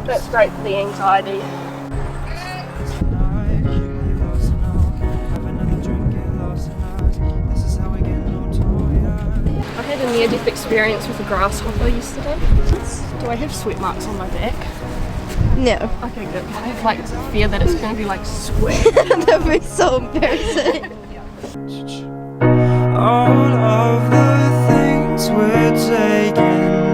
That's great for the anxiety. I had a near-death experience with a grasshopper yesterday. Do I have sweat marks on my back? No. Okay, good. I have like fear that it's going to be like sweat. That would be so embarrassing. All of the things we're taking,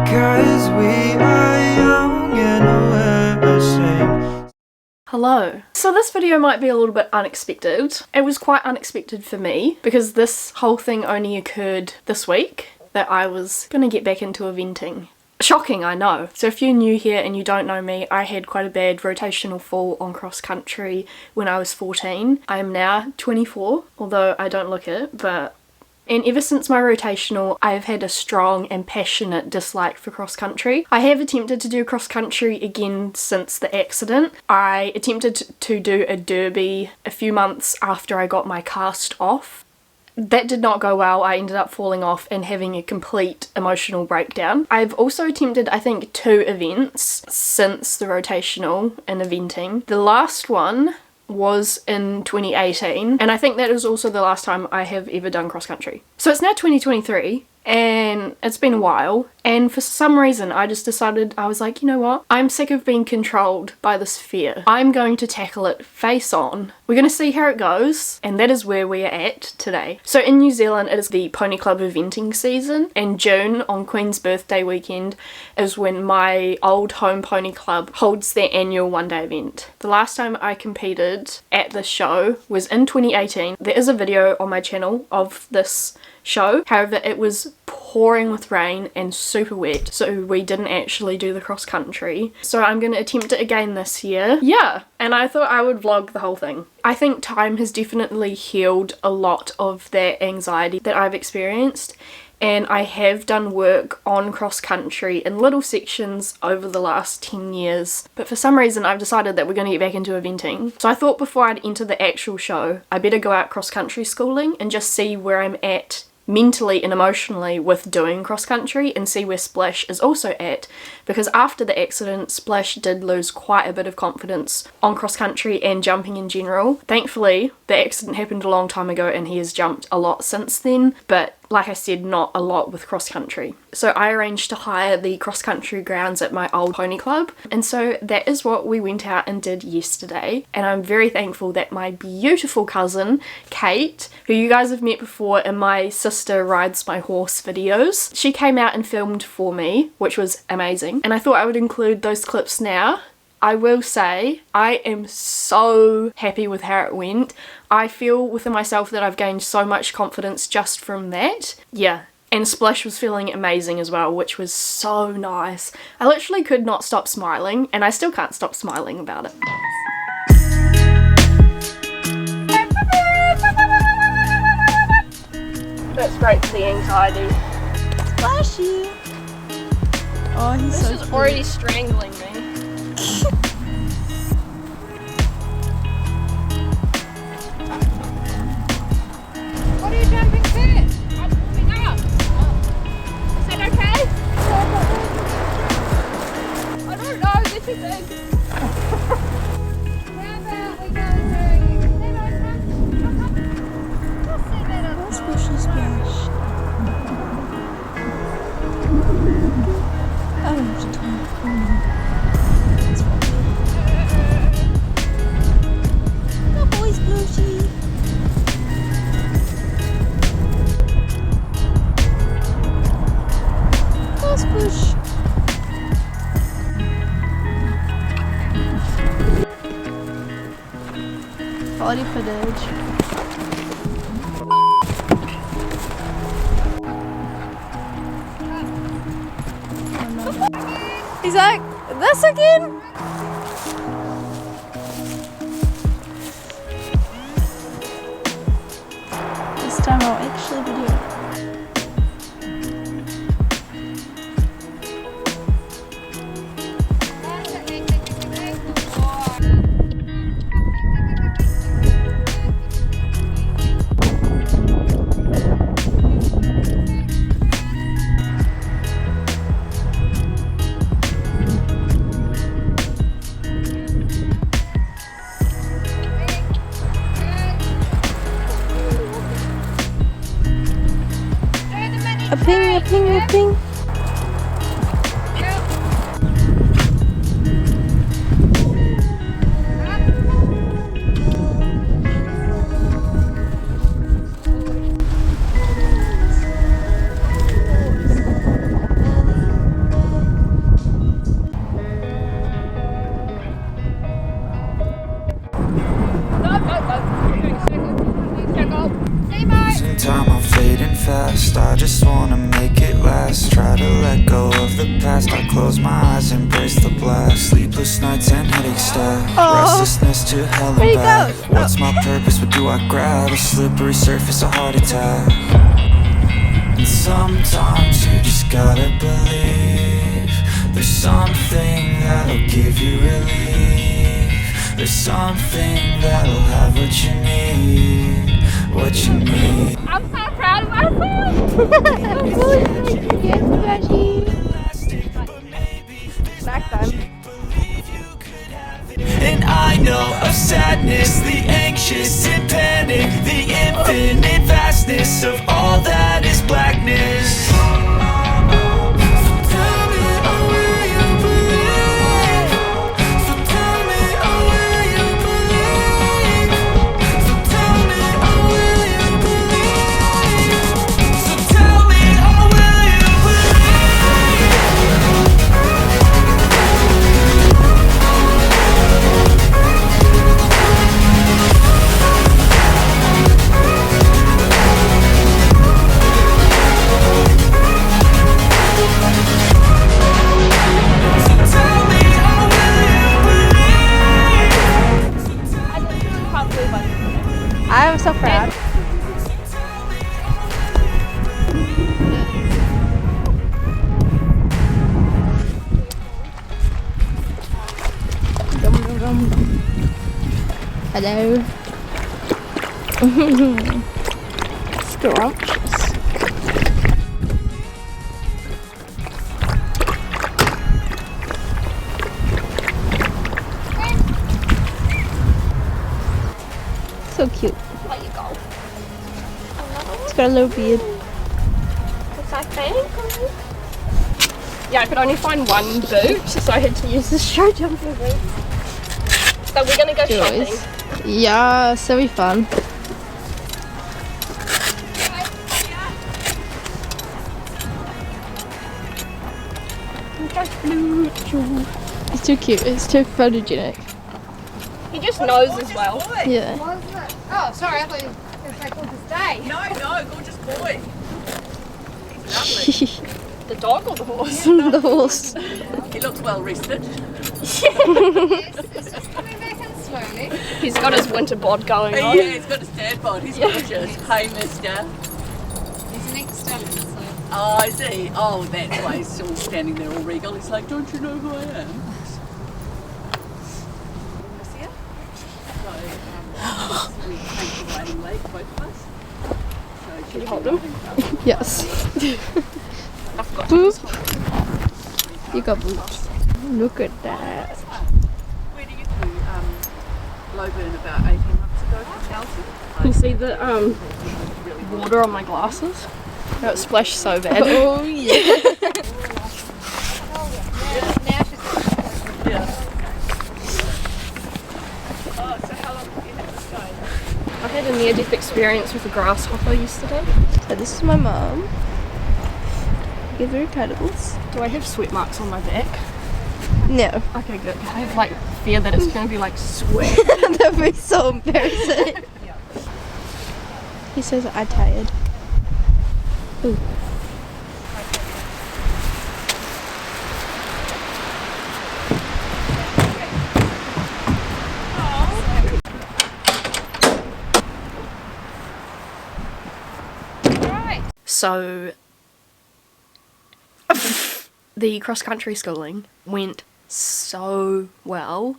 'cause we are young and we're ashamed. Hello. So this video might be a little bit unexpected. It was quite unexpected for me because this whole thing only occurred this week that I was gonna get back into eventing. Shocking, I know. So if you're new here and you don't know me, I had quite a bad rotational fall on cross country when I was 14. I am now 24, although I don't look it, and ever since my rotational, I have had a strong and passionate dislike for cross country. I have attempted to do cross country again since the accident. I attempted to do a derby a few months after I got my cast off. That did not go well. I ended up falling off and having a complete emotional breakdown. I've also attempted, I think, 2 events since the rotational in eventing. The last one was in 2018, and I think that is also the last time I have ever done cross country. So it's now 2023, and it's been a while, and for some reason I just decided, I was like, you know what, I'm sick of being controlled by this fear. I'm going to tackle it face on. We're going to see how it goes, and that is where we are at today. So in New Zealand it is the Pony Club eventing season, and June, on Queen's birthday weekend, is when my old home pony club holds their annual one-day event. The last time I competed at this show was in 2018. There is a video on my channel of this show, however it was pouring with rain and super wet, so we didn't actually do the cross country. So I'm going to attempt it again this year. Yeah, and I thought I would vlog the whole thing. I think time has definitely healed a lot of that anxiety that I've experienced, and I have done work on cross country in little sections over the last 10 years. But for some reason I've decided that we're going to get back into eventing. So I thought before I'd enter the actual show, I better go out cross country schooling and just see where I'm at mentally and emotionally with doing cross country, and see where Splash is also at, because after the accident Splash did lose quite a bit of confidence on cross country and jumping in general. Thankfully the accident happened a long time ago and he has jumped a lot since then, but like I said, not a lot with cross country. So I arranged to hire the cross country grounds at my old pony club, and so that is what we went out and did yesterday. And I'm very thankful that my beautiful cousin Kate, who you guys have met before in my sister rides my horse videos, she came out and filmed for me, which was amazing, and I thought I would include those clips now. I will say I am so happy with how it went. I feel within myself that I've gained so much confidence just from that. Yeah, and Splash was feeling amazing as well, which was so nice. I literally could not stop smiling, and I still can't stop smiling about it. That's great for the anxiety. Splashy. Oh, he's so cute. This is already strangling me. What are you jumping to? I'm moving up. Is that okay? I don't know, this is it. How about we go Let's push and splash. I don't have to talk. Good boy, Splashy. Let's push. Body footage. He's like, this again? This time I'll actually video it. ping, ping, ping. Time I'm fading fast, I just wanna make it last. Try to let go of the past, I close my eyes, embrace the blast. Sleepless nights and headaches stack, restlessness to hell and back. What's my purpose, what do I grab? A slippery surface, a heart attack. And sometimes you just gotta believe there's something that'll give you relief. There's something that'll have what you need, what you need. I'm so proud of myself. Yes, Daddy. Snack time. And I know of sadness, the anxious and panic, the infinite vastness of all that is blackness. I'm so proud. Hello. Scrumptious. So cute. There you go. It's got a little beard. Because I think. Yeah, I could only find one boot, so I had to use the show jumper boot. So we're gonna go shopping. Joys. Yeah, so be fun. It's too cute. It's too photogenic. He just knows as well. Yeah. Oh, sorry, I thought you were going to say gorgeous day. No, gorgeous boy. The dog or the horse? The horse. He looks well rested. Yes, it's just coming back in slowly. He's got his winter bod going on. Yeah, he's got a stand bod. He's gorgeous. Hey, mister. He's an ex-stallion, so. Oh, I see. Oh, that's why he's still standing there all regal. He's like, don't you know who I am? We came to Waiting Lake, both of us. So Can you hold him? Yes. I've got Boop. You got boobs. Look at that. where do you go? Lowburn about 18 months ago from Nelson. You see the water on my glasses? No, it splashed so bad. Oh yeah. Now she's Yeah. Oh, so how long have you had this going? I had a near-death experience with a grasshopper yesterday. So this is my mom. Give her cuddles. Do I have sweat marks on my back? No. Okay, good. I have like fear that it's going to be like sweat. That'd be so embarrassing. He says I'm tired. Ooh. So, the cross-country schooling went so well.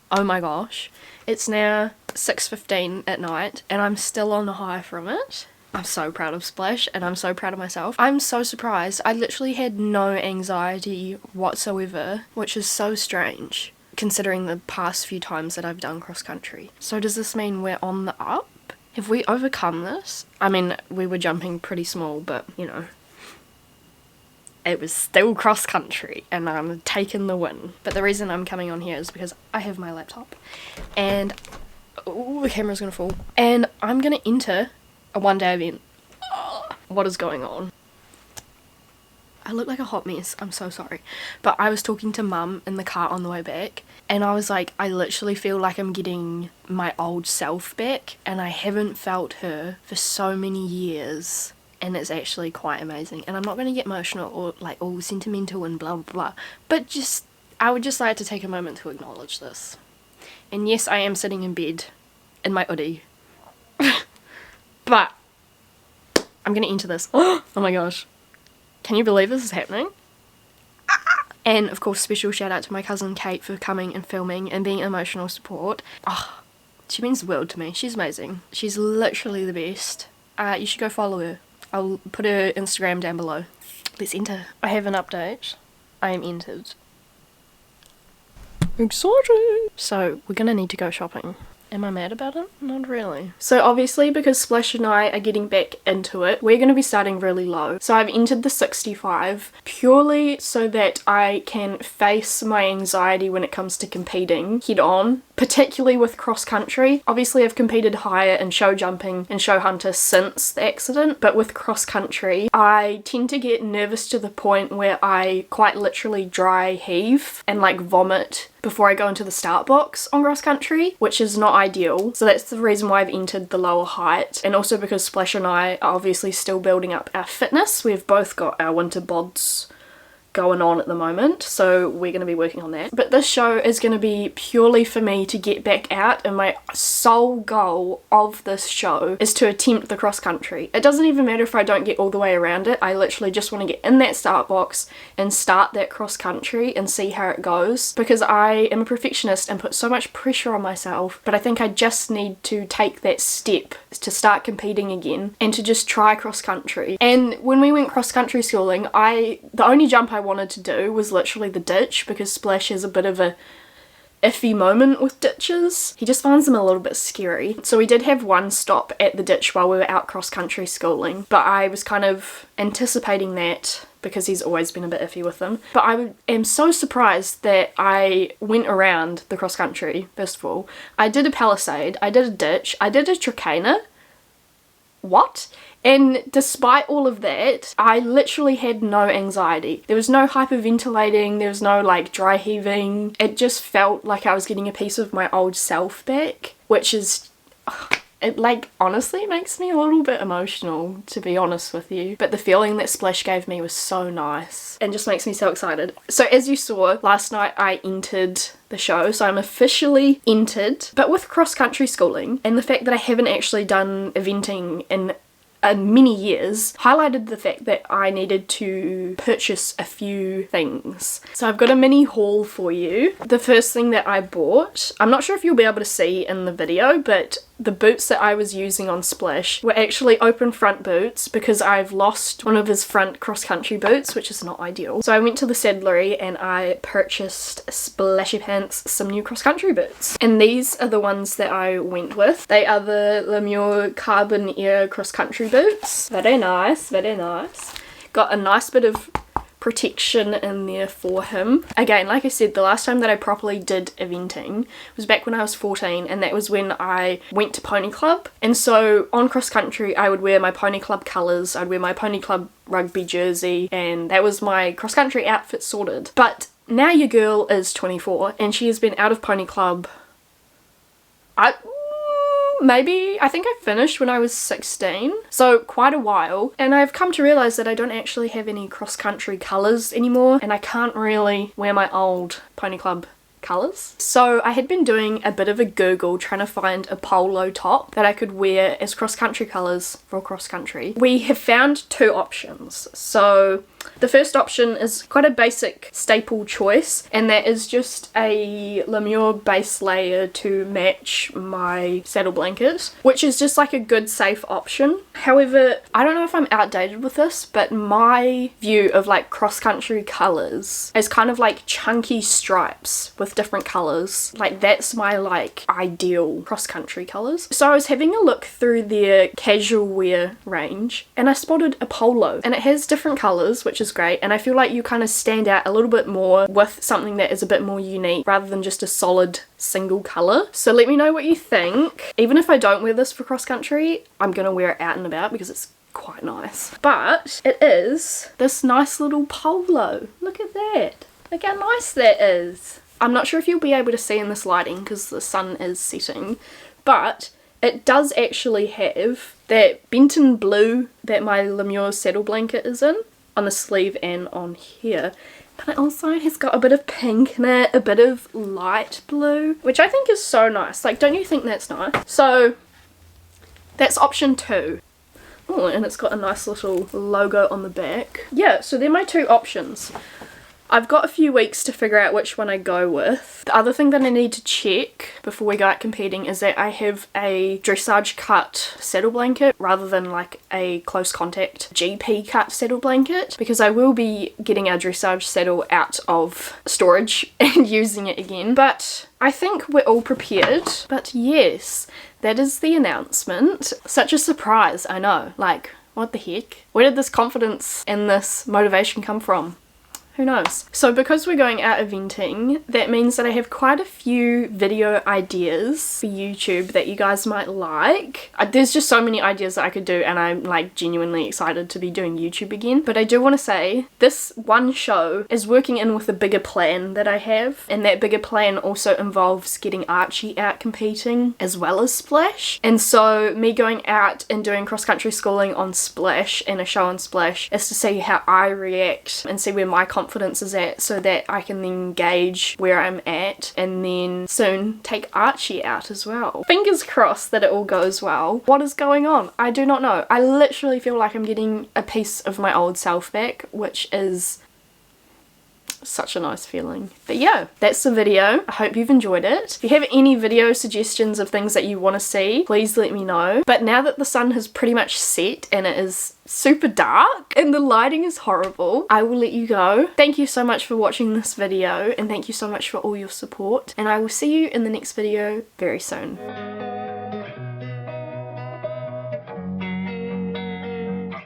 Oh my gosh. It's now 6:15 at night and I'm still on a high from it. I'm so proud of Splash and I'm so proud of myself. I'm so surprised. I literally had no anxiety whatsoever, which is so strange considering the past few times that I've done cross-country. So does this mean we're on the up? Have we overcome this? I mean, we were jumping pretty small, but, you know, it was still cross country and I'm taking the win. But the reason I'm coming on here is because I have my laptop and the camera's gonna fall, and I'm gonna enter a one-day event. What is going on? I look like a hot mess, I'm so sorry. But I was talking to mum in the car on the way back, and I was like, I literally feel like I'm getting my old self back, and I haven't felt her for so many years, and it's actually quite amazing. And I'm not going to get emotional or like all sentimental and blah blah blah, but just, I would just like to take a moment to acknowledge this. And yes, I am sitting in bed in my hoodie, but I'm going to enter this. Oh my gosh. Can you believe this is happening? And of course, special shout out to my cousin Kate for coming and filming and being emotional support. Oh, she means the world to me. She's amazing. She's literally the best. You should go follow her. I'll put her Instagram down below. Let's enter. I have an update. I am entered. Exciting! So, we're gonna need to go shopping. Am I mad about it? Not really. So obviously, because Splash and I are getting back into it, we're going to be starting really low. So I've entered the 65 purely so that I can face my anxiety when it comes to competing head on, particularly with cross country. Obviously I've competed higher in show jumping and show hunter since the accident, but with cross country I tend to get nervous to the point where I quite literally dry heave and like vomit before I go into the start box on cross country, which is not ideal. So that's the reason why I've entered the lower height, and also because Splash and I are obviously still building up our fitness. We've both got our winter bods going on at the moment, so we're going to be working on that. But this show is going to be purely for me to get back out, and my sole goal of this show is to attempt the cross country. It doesn't even matter if I don't get all the way around it. I literally just want to get in that start box and start that cross country and see how it goes, because I am a perfectionist and put so much pressure on myself. But I think I just need to take that step to start competing again and to just try cross country. And when we went cross country schooling, the only jump I wanted to do was literally the ditch, because Splash has a bit of a iffy moment with ditches. He just finds them a little bit scary. So we did have one stop at the ditch while we were out cross country schooling, but I was kind of anticipating that because he's always been a bit iffy with them. But I am so surprised that I went around the cross country. First of all, I did a palisade, I did a ditch, I did a trachina. What? And despite all of that, I literally had no anxiety. There was no hyperventilating, there was no like dry heaving. It just felt like I was getting a piece of my old self back, which is, it like honestly makes me a little bit emotional, to be honest with you. But the feeling that Splash gave me was so nice and just makes me so excited. So as you saw, last night I entered the show, so I'm officially entered. But with cross country schooling and the fact that I haven't actually done eventing in many years, highlighted the fact that I needed to purchase a few things. So I've got a mini haul for you. The first thing that I bought, I'm not sure if you'll be able to see in the video, but the boots that I was using on Splash were actually open front boots because I've lost one of his front cross-country boots, which is not ideal. So I went to the saddlery and I purchased Splashy Pants some new cross-country boots. And these are the ones that I went with. They are the Lemure Carbon Air cross-country boots. Very nice, very nice. Got a nice bit of protection in there for him. Again, like I said, the last time that I properly did eventing was back when I was 14, and that was when I went to Pony Club. And so on cross country I would wear my Pony Club colours, I'd wear my Pony Club rugby jersey, and that was my cross country outfit sorted. But now your girl is 24 and she has been out of Pony Club, I think I finished when I was 16, so quite a while, and I've come to realise that I don't actually have any cross-country colours anymore, and I can't really wear my old Pony Club colours. So I had been doing a bit of a Google trying to find a polo top that I could wear as cross-country colours for cross-country. We have found two options. So the first option is quite a basic staple choice, and that is just a Lemure base layer to match my saddle blanket, which is just like a good safe option. However, I don't know if I'm outdated with this, but my view of like cross-country colours is kind of like chunky stripes with different colours. Like that's my like ideal cross-country colours. So I was having a look through their casual wear range and I spotted a polo, and it has different colours, which which is great, and I feel like you kind of stand out a little bit more with something that is a bit more unique rather than just a solid single colour. So let me know what you think. Even if I don't wear this for cross country, I'm gonna wear it out and about because it's quite nice. But it is this nice little polo. Look at that. Look how nice that is. I'm not sure if you'll be able to see in this lighting because the sun is setting, but it does actually have that Benton blue that my Lemure saddle blanket is in on the sleeve and on here. But it also has got a bit of pink in it, a bit of light blue, which I think is so nice. Like, don't you think that's nice? So that's option 2. Oh, and it's got a nice little logo on the back. Yeah, so they're my 2 options. I've got a few weeks to figure out which one I go with. The other thing that I need to check before we go out competing is that I have a dressage cut saddle blanket rather than like a close contact GP cut saddle blanket, because I will be getting our dressage saddle out of storage and using it again. But I think we're all prepared. But yes, that is the announcement. Such a surprise, I know. Like, what the heck? Where did this confidence and this motivation come from? Who knows? So because we're going out eventing, that means that I have quite a few video ideas for YouTube that you guys might like. There's just so many ideas that I could do, and I'm like genuinely excited to be doing YouTube again. But I do want to say this one show is working in with a bigger plan that I have, and that bigger plan also involves getting Archie out competing as well as Splash. And so me going out and doing cross-country schooling on Splash and a show on Splash is to see how I react and see where my confidence is at, so that I can then gauge where I'm at and then soon take Archie out as well. Fingers crossed that it all goes well. What is going on? I do not know. I literally feel like I'm getting a piece of my old self back, which is such a nice feeling. But yeah, that's the video. I hope you've enjoyed it. If you have any video suggestions of things that you want to see, please let me know. But now that the sun has pretty much set and it is super dark and the lighting is horrible, I will let you go. Thank you so much for watching this video, and thank you so much for all your support, and I will see you in the next video very soon.